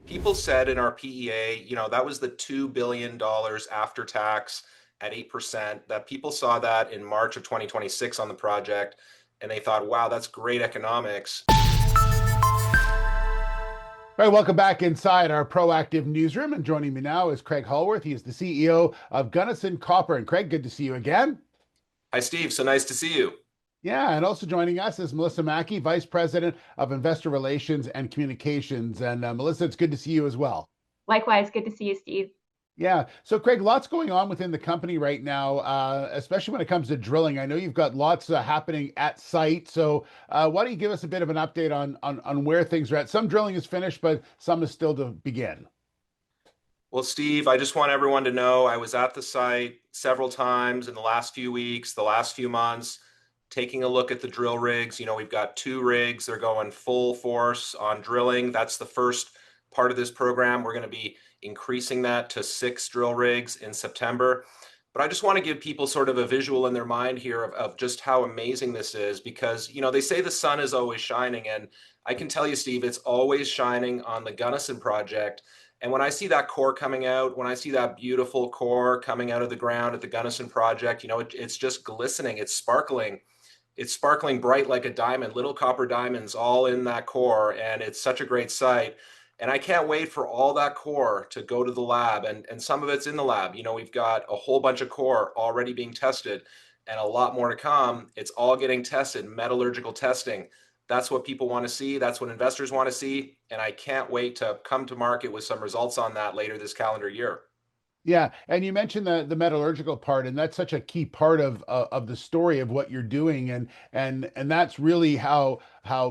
People said in our PEA, that was the $2 billion after tax at 8%, that people saw that in March of 2026 on the project, and they thought, wow, that's great economics. All right, welcome back inside our proactive newsroom. And joining me now is Craig Hallworth. He is the CEO of Gunnison Copper. And Craig, good to see you again. Hi, Steve. So nice to see you. Yeah, and also joining us is Melissa Mackie, Vice President of Investor Relations and Communications. And Melissa, it's good to see you as well. Likewise, good to see you, Steve. Yeah. So, Craig, lots going on within the company right now, especially when it comes to drilling. I know you've got lots happening at site. So, why don't you give us a bit of an update on where things are at? Some drilling is finished, but some is still to begin. Well, Steve, I just want everyone to know I was at the site several times in the last few weeks, the last few months, taking a look at the drill rigs. We've got 2 rigs. They're going full force on drilling. That's the first part of this program. We're going to be increasing that to 6 drill rigs in September. But I just want to give people sort of a visual in their mind here of just how amazing this is, because, they say the sun is always shining. And I can tell you, Steve, it's always shining on the Gunnison project. And when I see that core coming out, when I see that beautiful core coming out of the ground at the Gunnison project, it's just glistening. It's sparkling. It's sparkling bright like a diamond, little copper diamonds all in that core. And it's such a great sight. And I can't wait for all that core to go to the lab. And some of it's in the lab. We've got a whole bunch of core already being tested and a lot more to come. It's all getting tested, metallurgical testing. That's what people want to see. That's what investors want to see. And I can't wait to come to market with some results on that later this calendar year. Yeah, and you mentioned the metallurgical part, and that's such a key part of the story of what you're doing, and that's really how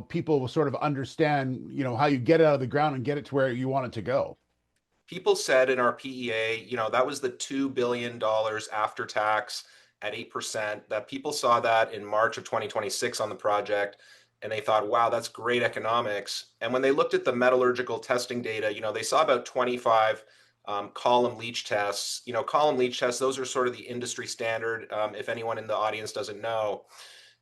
people will sort of understand, how you get it out of the ground and get it to where you want it to go. People said in our PEA, that was the $2 billion after tax at 8%, that people saw that in March of 2026 on the project, and they thought, wow, that's great economics. And when they looked at the metallurgical testing data, they saw about 25 column leach tests. Column leach tests, those are sort of the industry standard, if anyone in the audience doesn't know.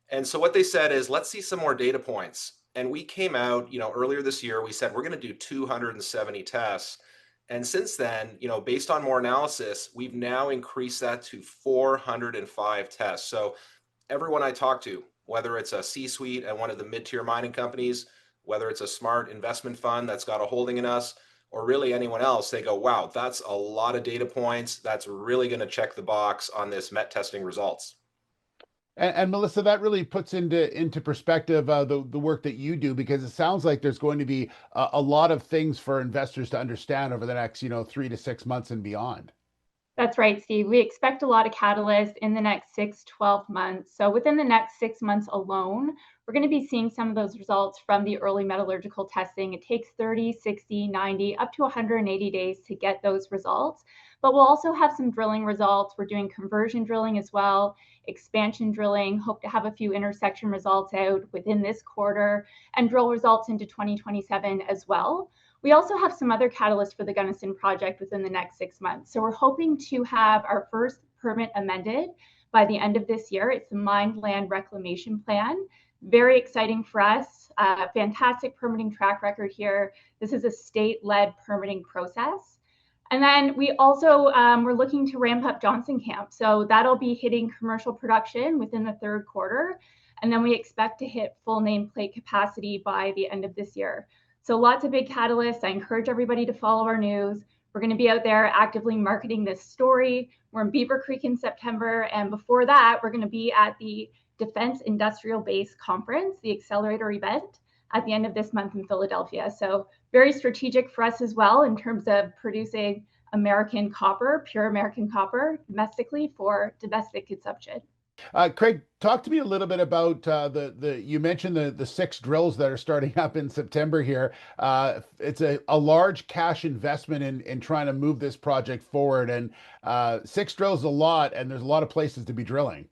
And so what they said is, let's see some more data points. And we came out, earlier this year, we said we're going to do 270 tests. And since then, based on more analysis, we've now increased that to 405 tests. So everyone I talk to, whether it's a C-suite at one of the mid-tier mining companies, whether it's a smart investment fund that's got a holding in us, or really anyone else, they go, wow, that's a lot of data points. That's really going to check the box on this met testing results. And Melissa, that really puts into perspective the work that you do, because it sounds like there's going to be a lot of things for investors to understand over the next 3 to 6 months and beyond. That's right, Steve. We expect a lot of catalysts in the next 6-12 months. So within the next 6 months alone, we're going to be seeing some of those results from the early metallurgical testing. It takes 30, 60, 90, up to 180 days to get those results. But we'll also have some drilling results. We're doing conversion drilling as well, expansion drilling, hope to have a few intersection results out within this quarter, and drill results into 2027 as well. We also have some other catalysts for the Gunnison project within the next 6 months. So we're hoping to have our first permit amended by the end of this year. It's the Mined Land Reclamation Plan. Very exciting for us. Fantastic permitting track record here. This is a state-led permitting process. And then we also, we're looking to ramp up Johnson Camp. So that'll be hitting commercial production within the third quarter. And then we expect to hit full nameplate capacity by the end of this year. So lots of big catalysts. I encourage everybody to follow our news. We're going to be out there actively marketing this story. We're in Beaver Creek in September. And before that, we're going to be at the Defense Industrial Base Conference, the accelerator event, at the end of this month in Philadelphia. So very strategic for us as well in terms of producing American copper, pure American copper, domestically for domestic consumption. Craig, talk to me a little bit about you mentioned the 6 drills that are starting up in September here. It's a large cash investment in trying to move this project forward, and 6 drills is a lot, and there's a lot of places to be drilling.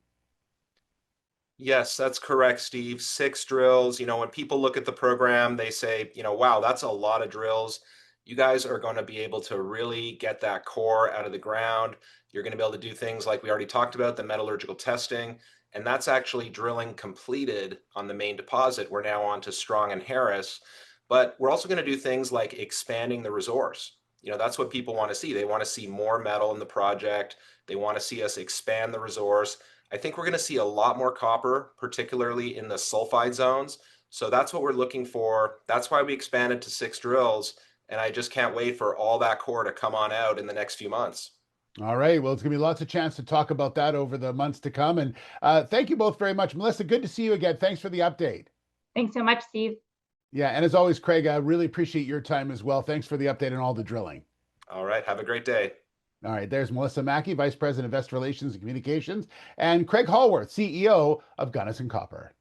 Yes, that's correct, Steve. 6 drills. When people look at the program, they say, wow, that's a lot of drills. You guys are going to be able to really get that core out of the ground. You're going to be able to do things like we already talked about, the metallurgical testing, and that's actually drilling completed on the main deposit. We're now on to Strong and Harris. But we're also going to do things like expanding the resource. That's what people want to see. They want to see more metal in the project. They want to see us expand the resource. I think we're going to see a lot more copper, particularly in the sulfide zones. So that's what we're looking for. That's why we expanded to 6 drills. And I just can't wait for all that core to come on out in the next few months. All right. Well, it's going to be lots of chance to talk about that over the months to come. And thank you both very much. Melissa, good to see you again. Thanks for the update. Thanks so much, Steve. Yeah. And as always, Craig, I really appreciate your time as well. Thanks for the update on all the drilling. All right. Have a great day. All right. There's Melissa Mackie, Vice President, Investor Relations and Communications, and Craig Hallworth, CEO of Gunnison Copper.